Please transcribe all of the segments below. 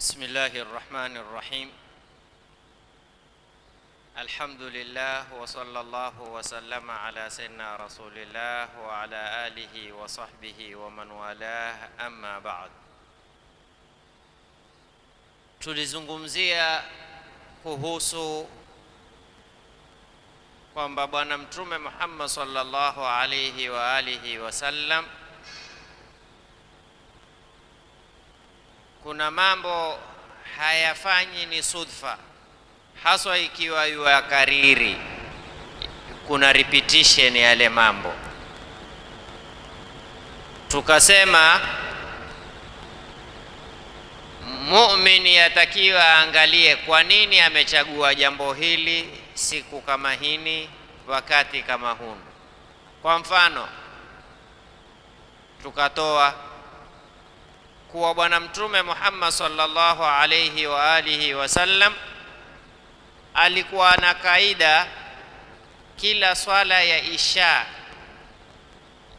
بسم الله الرحمن الرحيم. الحمد لله وصلى الله وسلم على سيدنا رسول الله وعلى آله وصحبه ومن والاه أما بعد. Tulizungumzia kuhusu kwamba Bwana Mtume Muhammad sallallahu alayhi wa alihi wasallam kuna mambo hayafanyi ni sudfa, haswa ikiwa ya kariri, kuna repetition yale mambo. Tukasema muumini yatakiwa aangalie kwa nini amechagua jambo hili siku kama hini wakati kama hunu. Kwa mfano tukatoa kuwa Bwana Mtume Muhammad sallallahu alayhi wa alihi wasallam alikuwa na kaida kila swala ya isha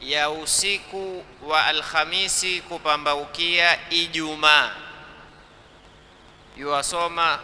ya usiku wa Alhamisi kupambaukia Ijumaa yuasoma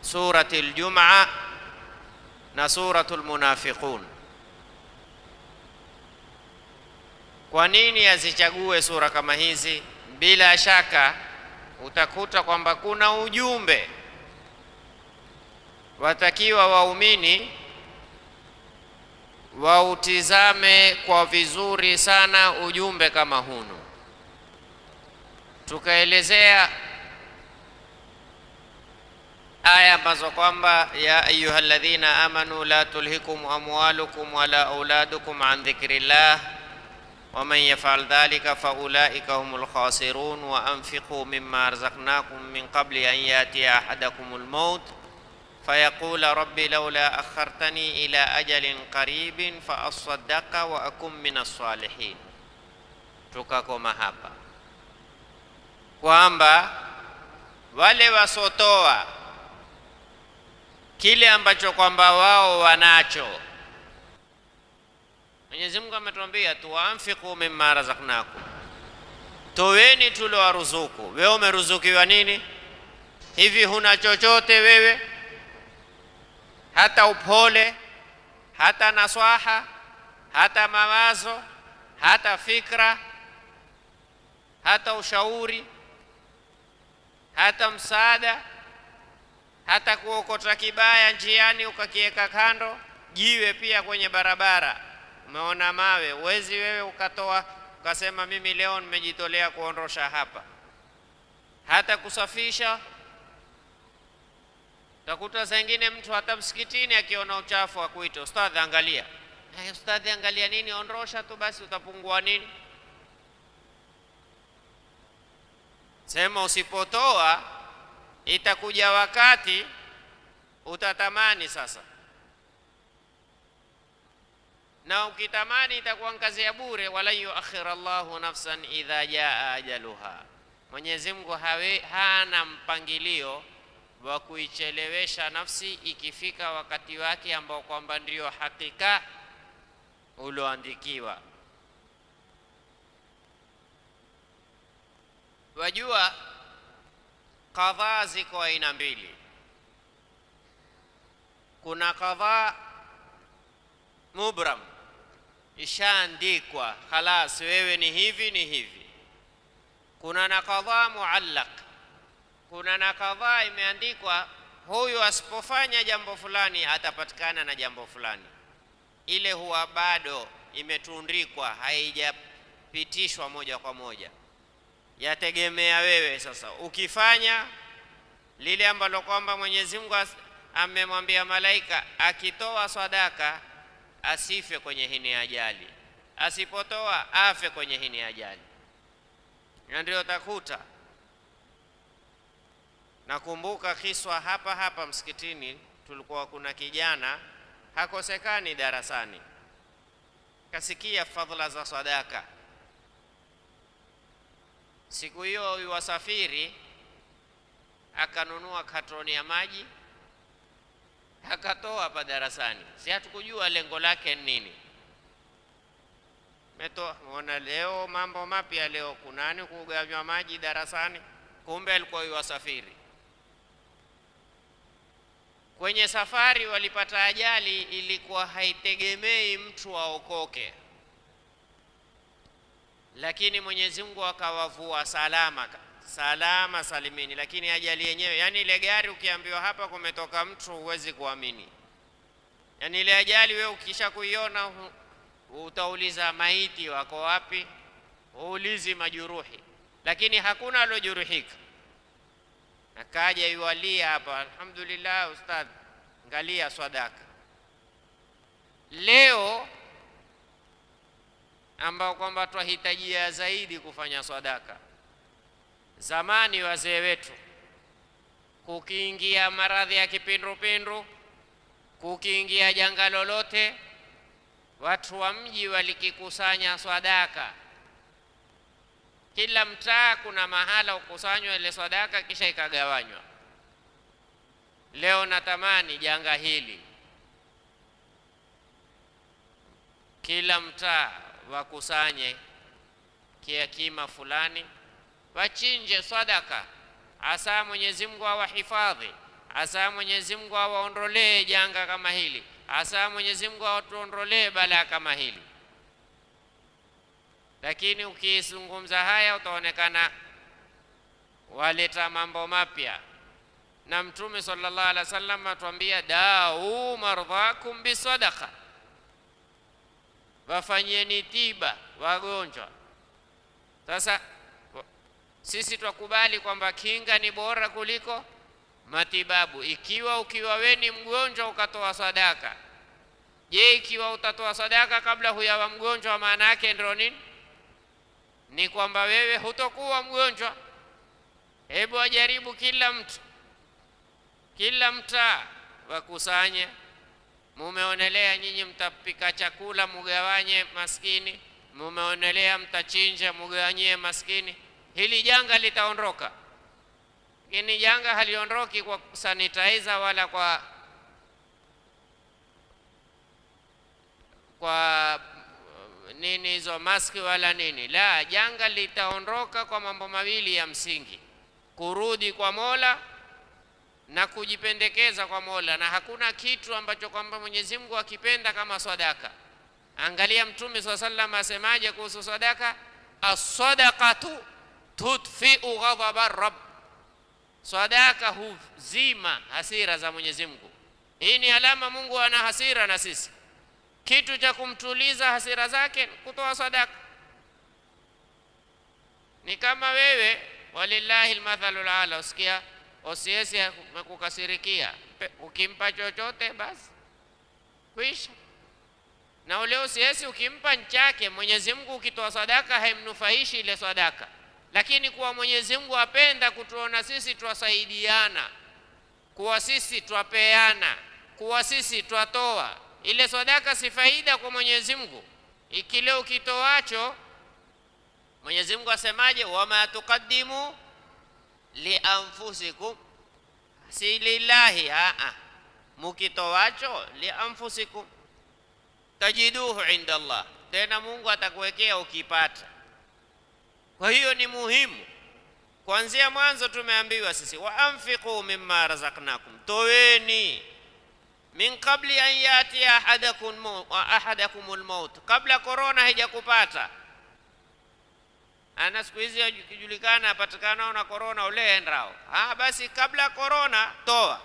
suratul Jum'a na suratul Munafiqun. Kwa nini azichague sura kama hizi? Bila shaka utakuta kwamba kuna ujumbe watakiwa waumini wautizame kwa vizuri sana ujumbe kama hunu. Tukaelezea aya ambazo kwamba ya ayyuhalladhina amanu la tulhikum amwalukum wala auladukum an dhikrillah ومن يفعل ذلك فأولئك هم الخاسرون وأنفقوا مما رزقناكم من قبل أن يأتي أحدكم الموت فيقول ربي لولا أخرتني إلى أجل قريب فأصدق وأكن من الصالحين. Tukakoma hapa kwamba wale wasotoa kile ambacho kwamba wao wanacho, Mwenyezi Mungu ametuambia tuanfiqu mimma razaqnakum, toweni tulowaruzuku. Wewe umeruzukiwa nini? Hivi huna chochote wewe? Hata upole, hata naswaha, hata mawazo, hata fikra, hata ushauri, hata msaada, hata kuokota kibaya njiani ukakiweka kando, jiwe pia kwenye barabara umeona mawe, uwezi wewe ukatoa ukasema mimi leo nimejitolea kuondosha hapa. Hata kusafisha, utakuta zingine mtu hata msikitini akiona uchafu akuita ustadhi angalia. Ustadhi angalia nini? Ondosha tu basi, utapungua nini? Sema usipotoa itakuja wakati utatamani sasa, na ukitamani itakuwa kazi ya bure. Wala yuakhira Allahu nafsan idha jaa ajaluha, Mwenyezi Mungu hana mpangilio wa kuichelewesha nafsi ikifika wakati wake ambao kwamba ndio hakika ulioandikiwa. Wajua qadha ziko aina mbili. Kuna qadha mubram, ishaandikwa khalas, wewe ni hivi ni hivi. Kuna na qadha muallaq, kuna na qadha imeandikwa huyu asipofanya jambo fulani atapatikana na jambo fulani. Ile huwa bado imetundikwa, haijapitishwa moja kwa moja, yategemea wewe sasa. Ukifanya lile ambalo kwamba Mwenyezi Mungu amemwambia malaika akitoa sadaka asife kwenye hini ajali, asipotoa afe kwenye hini ajali. Na ndio utakuta, nakumbuka kiswa hapa hapa msikitini, tulikuwa kuna kijana hakosekani darasani, kasikia fadhila za sadaka. Siku hiyo yuwasafiri, akanunua katoni ya maji akatoa hapa darasani. Si hatukujua lengo lake nini. Ona leo mambo mapya leo, kunani kuganywa maji darasani, kumbe alikuwa yuwasafiri. Kwenye safari walipata ajali, ilikuwa haitegemei mtu aokoke, lakini Mwenyezi Mungu akawavua salama salimini. Lakini ajali yenyewe, yani ile gari ukiambiwa hapa kumetoka mtu huwezi kuamini. Yani ile ajali wewe ukisha kuiona utauliza maiti wako wapi, uulizi majuruhi, lakini hakuna alojuruhika. Akaja yualia hapa, alhamdulillah ustadh, angalia sadaka. Leo ambao kwamba twahitajia zaidi kufanya sadaka. Zamani wazee wetu, kukiingia maradhi ya kipindupindu, kukiingia janga lolote, watu wa mji walikikusanya sadaka. Kila mtaa kuna mahala ukusanywa ile sadaka kisha ikagawanywa. Leo natamani janga hili, kila mtaa wakusanye kiakima fulani, wachinje sadaka, asa Mwenyezi Mungu awahifadhi, asa Mwenyezi Mungu awaondolee janga kama hili, asa Mwenyezi Mungu awatuondolee balaa kama hili. Lakini ukizungumza haya utaonekana waleta mambo mapya, na Mtume sallallahu alaihi wasallam atuambia dau mardhakum bisadaqa, wafanyeni tiba wagonjwa. Sasa sisi tukubali kwamba kinga ni bora kuliko matibabu. Ukiwa we ni mgonjwa ukatoa sadaka, je, ikiwa utatoa sadaka kabla huyawa mgonjwa, maana yake ndio nini? Ni kwamba wewe hutokuwa mgonjwa. Hebu wajaribu kila mtaa wakusanye. Mumeonelea nyinyi mtapika chakula mugawanye maskini, mumeonelea mtachinja mugawanyie maskini, hili janga litaondoka. Lakini janga haliondoki kwa sanitizer wala kwa nini hizo maski wala nini. La, janga litaondoka kwa mambo mawili ya msingi: kurudi kwa Mola na kujipendekeza kwa Mola. Na hakuna kitu ambacho kwamba Mwenyezi Mungu akipenda kama sadaka. Angalia Mtume swalla sallam asemaje kuhusu sadaka: as-sadaqatu tudfi'u ghadaba rabb, sadaka huzima hasira za Mwenyezi Mungu. Hii ni alama Mungu ana hasira na sisi. Kitu cha kumtuliza hasira zake kutoa sadaka. Ni kama wewe, walillahi almathalul ala, usikia OCS kukasirikia, ukimpa chochote basi kuisha. Na ule OCS ukimpa nchake, Mwenyezi Mungu ukitoa sadaka haimnufaishi ile sadaka. Lakini kuwa Mwenyezi Mungu apenda kutuona sisi twasaidiana, kuwa sisi twapeana, kuwa sisi twatoa, ile sadaka si faida kwa Mwenyezi Mungu. Ikile ukitoacho, Mwenyezi Mungu asemaje? Wama tuqaddimu li anfusikum, si lillahi, mukitoacho li anfusikum tajiduhu inda Allah, tena Mungu atakuwekea ukipata. Kwa hiyo ni muhimu. Kuanzia mwanzo tumeambiwa sisi wa anfiqu mimma razaqnakum, toweni min qabli an yati ahadakumul maut, kabla corona haijakupata. Ana siku hizi ikijulikana apatikana na corona ule endrao, basi kabla corona toa.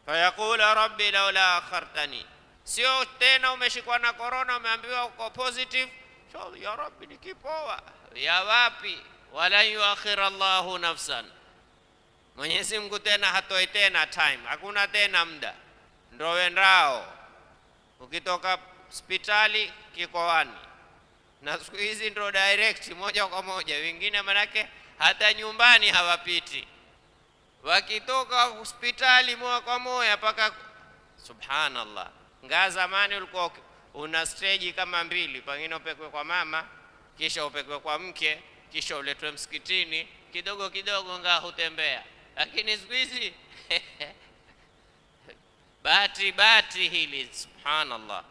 Fayaqula rabbi laula akhartani, sio tena umeshikwa na corona umeambiwa uko positive, ya rabbi nikipoa ya wapi? Wala yuakhir Allahu nafsan, Mwenyezi Mungu tena hatoi tena time, hakuna tena muda, ndio wendao. Ukitoka hospitali kikoani, na siku hizi ndio direct moja kwa moja, wengine manake hata nyumbani hawapiti, wakitoka hospitali moja kwa moja paka. Subhanallah. Nga zamani ulikuwa una stage kama mbili, pengine upekwe kwa mama, kisha upekwe kwa mke, kisha uletwe msikitini, kidogo kidogo nga hutembea. Lakini siku hizi bati hili, subhanallah.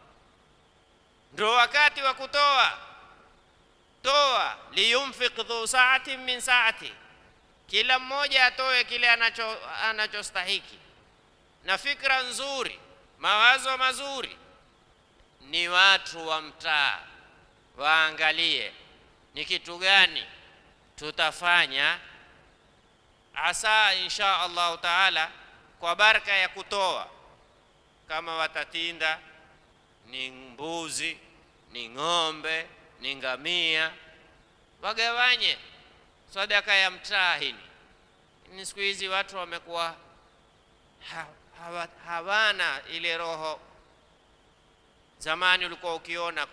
ndio wakati wa kutoa. Toa, liyunfiq dhu sa'atin min sa'ati, kila mmoja atoe kile anachostahiki. Na fikra nzuri, mawazo mazuri, ni watu wa mtaa waangalie ni kitu gani tutafanya, asa insha Allah taala kwa baraka ya kutoa. Kama watatinda ni mbuzi, ni ng'ombe, ni ngamia, wagawanye sadaka ya mtaa. Ni siku hizi watu wamekuwa hawana ile roho. Zamani ulikuwa ukiona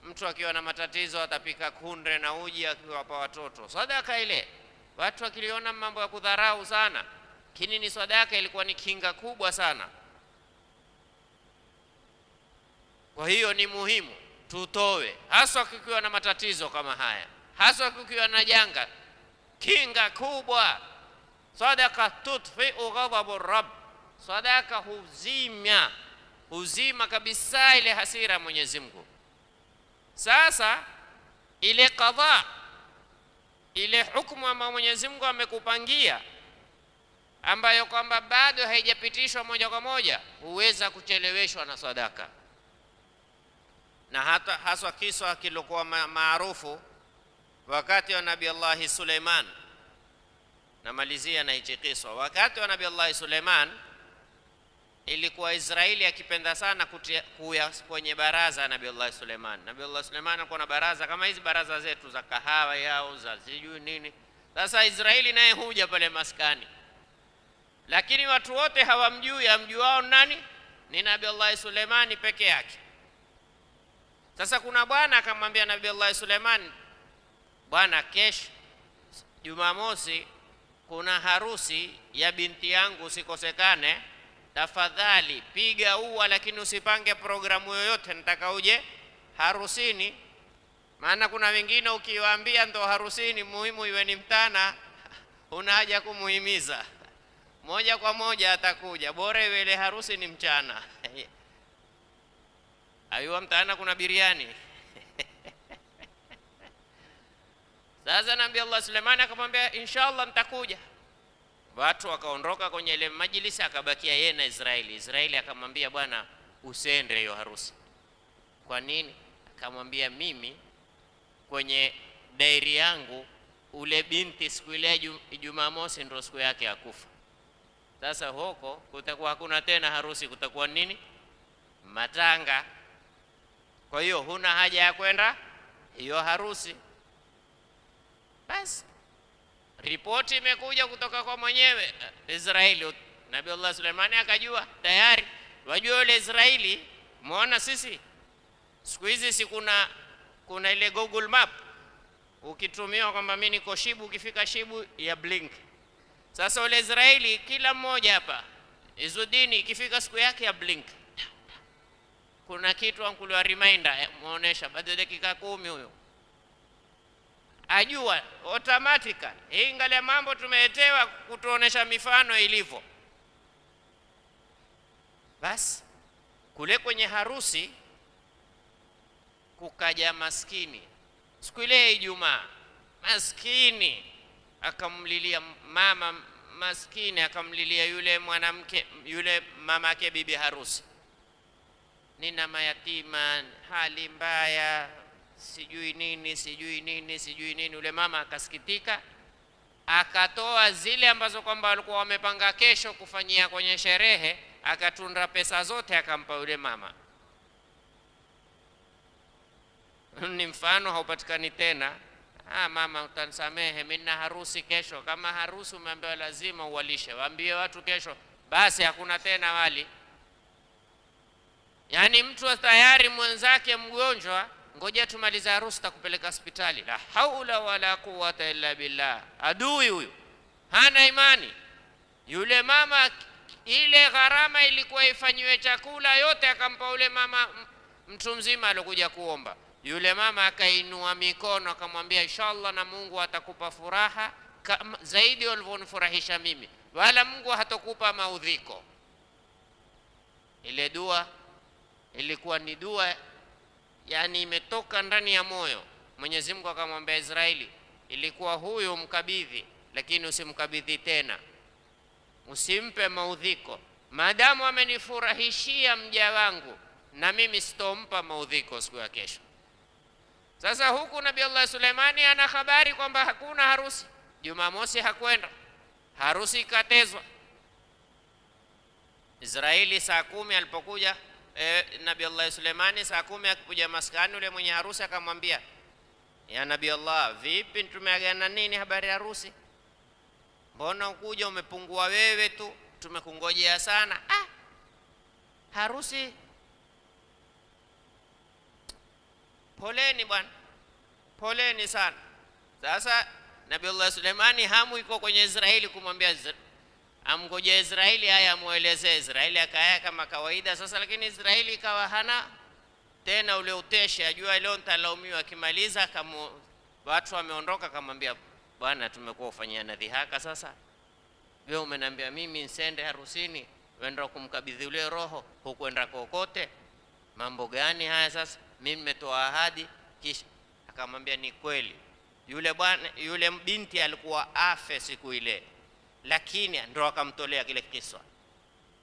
mtu akiwa na matatizo atapika kunde na uji akiwapa watoto, sadaka ile. Watu wakiliona mambo ya kudharau sana, lakini ni sadaka, ilikuwa ni kinga kubwa sana. Kwa hiyo ni muhimu tutoe, hasa kukiwa na matatizo kama haya, hasa kukiwa na janga. Kinga kubwa, sadaka tutfi'u ghadabu rabb, sadaka huzima kabisa ile hasira Mwenyezi Mungu. Sasa ile qadha, ile hukumu ambayo Mwenyezi Mungu amekupangia, ambayo kwamba bado haijapitishwa moja kwa moja, huweza kucheleweshwa na sadaka. Na hata haswa kisa kilokuwa maarufu wakati wa Nabii Allah Suleiman. Namalizia na hichi kisa. Wakati wa Nabii Allah Suleiman, ilikuwa Israeli akipenda sana kuya kwenye baraza Nabii Allah Suleiman. Nabii Allah Suleiman alikuwa na baraza kama hizi baraza zetu za kahawa yao za sijui nini. Sasa Israeli naye huja pale maskani, lakini watu wote hawamjui. Amjuao nani? Ni Nabii Allah Suleiman peke yake. Sasa kuna bwana akamwambia Nabii Allah Suleiman, bwana, kesho Jumamosi kuna harusi ya binti yangu, usikosekane. Tafadhali piga ua, lakini usipange programu yoyote, nataka uje harusini. Maana kuna wengine ukiwaambia ndo harusini, muhimu iwe ni mtana, una haja kumuhimiza moja kwa moja atakuja, bora iwe ile harusi ni mchana. Ayua mtana kuna biriani. Sasa Nabii Allah Suleiman akamwambia inshallah nitakuja. Watu wakaondoka kwenye ile majlisi, akabakia yeye na Israeli. Israeli akamwambia, bwana, usiende hiyo harusi. Kwa nini? Akamwambia, mimi kwenye diary yangu ule binti siku ile Jumamosi ndio siku yake ya kufa. Sasa huko kutakuwa hakuna tena harusi, kutakuwa nini? Matanga. Kwa hiyo huna haja ya kwenda hiyo harusi. Basi ripoti imekuja kutoka kwa mwenyewe Israeli. Nabii Allah Suleiman akajua tayari. Wajua yule Israeli, muona sisi siku hizi si kuna ile Google Map, ukitumiwa kwamba mimi niko Shibu, ukifika Shibu ya blink. Sasa yule Israeli kila mmoja hapa Izudini ikifika siku yake ya blink, kuna kitu ankuliwa reminder muonesha baada dakika 10 huyo ajua automatically. Hii ngale mambo tumeetewa kutuonesha mifano ilivyo. Basi kule kwenye harusi kukaja maskini siku ile Ijumaa, maskini akamlilia mama, maskini akamlilia yule mwanamke, yule mama yake bibi harusi, nina mayatima, hali mbaya, sijui nini sijui nini sijui nini. Yule mama akasikitika, akatoa zile ambazo kwamba walikuwa wamepanga kesho kufanyia kwenye sherehe, akatunda pesa zote akampa yule mama. Ni mfano haupatikani tena. Mama, utanisamehe, mimi na harusi kesho. Kama harusi umeambiwa lazima uwalishe, waambie watu kesho, basi hakuna tena wali. Yani mtu tayari mwenzake mgonjwa, ngoja tumalize harusi takupeleka hospitali. La haula wala quwwata illa billah. Adui huyu hana imani. Yule mama ile gharama ilikuwa ifanywe chakula yote, akampa yule mama mtu mzima alikuja kuomba. Yule mama akainua mikono akamwambia, inshallah na Mungu atakupa furaha zaidi ulivyonifurahisha mimi, wala Mungu hatakupa maudhiko. Ile dua ilikuwa ni dua yani imetoka ndani ya moyo. Mwenyezi Mungu akamwambia Israeli, ilikuwa huyu mkabidhi, lakini usimkabidhi tena, usimpe maudhiko. Maadamu amenifurahishia mja wangu, na mimi sitompa maudhiko siku ya kesho. Sasa huku Nabii Allah Suleimani ana habari kwamba hakuna harusi. Jumamosi hakwenda, harusi ikatezwa. Israeli saa 10 alipokuja Nabii Allah Suleimani saa 10 akipuja maskani, ule mwenye harusi akamwambia, ya Nabii Allah, vipi tumeagana nini habari ya harusi? Mbona ukuja umepungua wewe tu, tumekungojea sana. Harusi, poleni bwana, poleni sana. Sasa Nabii Allah Suleimani hamu iko kwenye Israeli kumwambia amgoje Israeli haya amuelezee. Israeli akaya kama kawaida sasa, lakini Israeli ikawa hana tena ule uteshi, ajua leo nitalaumiwa. Akimaliza watu wameondoka, akamwambia, bwana tumekuwa ufanyia nadhihaka, sasa wewe umeniambia mimi nsende harusini, wenda kumkabidhi ule roho, hukwenda kokote, mambo gani haya sasa? Mimi nimetoa ahadi. Kisha akamwambia ni kweli, yule bwana, yule binti alikuwa afe siku ile, lakini ndio akamtolea kile kiswa.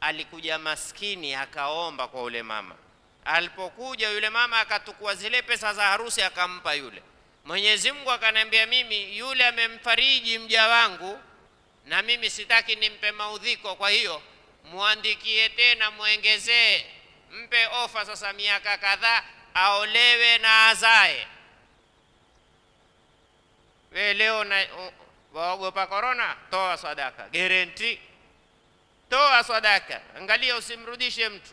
Alikuja maskini akaomba kwa yule mama, alipokuja yule mama akatukua zile pesa za harusi akampa yule. Mwenyezi Mungu akaniambia mimi, yule amemfariji mja wangu na mimi sitaki nimpe maudhiko, kwa hiyo muandikie tena muongezee, mpe ofa sasa miaka kadhaa aolewe na azae. We leo na waogopa corona, toa sadaka, guarantee, toa sadaka. Angalia usimrudishe mtu,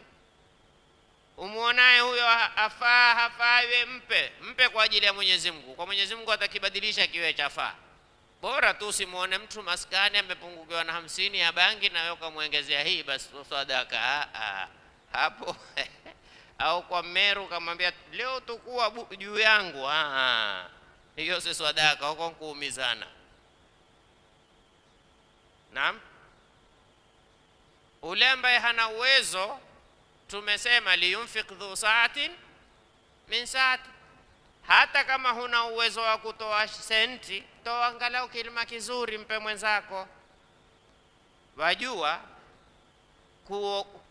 umuonaye huyo afaa hafai, mpe kwa ajili ya Mwenyezi Mungu. Kwa Mwenyezi Mungu atakibadilisha kiwe chafaa. Bora tu usimuone mtu maskani amepungukiwa na 50 ya bangi na wewe ukamwongezea hii basi sadaka. Hapo au kwa Meru kamwambia leo tukua juu yangu, hiyo si sadaka, huko kuumizana. Naam, ule ambaye hana uwezo tumesema liyunfiq dhu saatin min saati. Hata kama huna uwezo wa kutoa senti, toa angalau kilima kizuri, mpe mwenzako. Wajua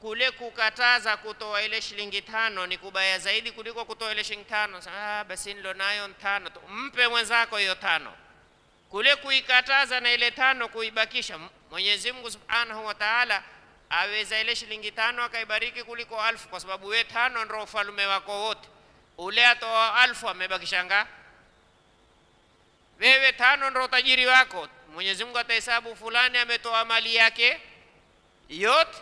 kule kukataza kutoa ile shilingi 5 ni kubaya zaidi kuliko kutoa ile shilingi 5. Basi nilo nayo 5, mpe mwenzako hiyo 5. Kule kuikataza na ile 5 kuibakisha, Mwenyezi Mungu Subhanahu wa Ta'ala aweza ile shilingi 5 akaibariki kuliko 1000, kwa sababu we 5 ndio ufalme wako wote. Ule atoa 1000 amebakisha ngapi? Wewe 5 ndio utajiri wako. Mwenyezi Mungu atahesabu fulani ametoa mali yake yote.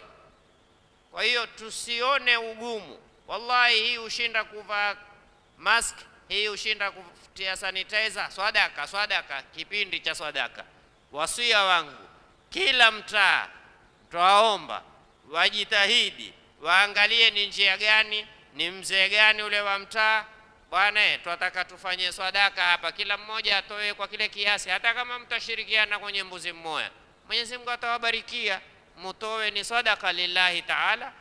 Kwa hiyo tusione ugumu. Wallahi hii ushinda kuvaa mask, hii ushinda kutia sanitizer. Sadaka, kipindi cha sadaka. Wasia wangu, kila mtaa twaomba wajitahidi, waangalie ni njia gani, ni mzee gani ule wa mtaa, bwana tunataka tufanye sadaka hapa, kila mmoja atoe kwa kile kiasi. Hata kama mtashirikiana kwenye mbuzi mmoja, Mwenyezi Mungu atawabarikia. Mutoe ni sadaka lillahi Ta'ala,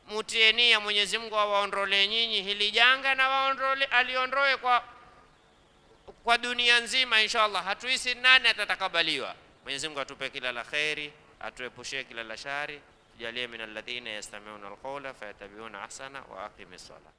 mutie nia Mwenyezi Mungu awaondolee nyinyi hili janga na aliondoe kwa dunia nzima inshallah. Hatuisi nani atatakabaliwa. Mwenyezi Mungu atupe kila la khairi, atuepushie kila la shari, tujalie min alladhina yastami'una alqawla fayattabi'una ahsana wa aqimis salah.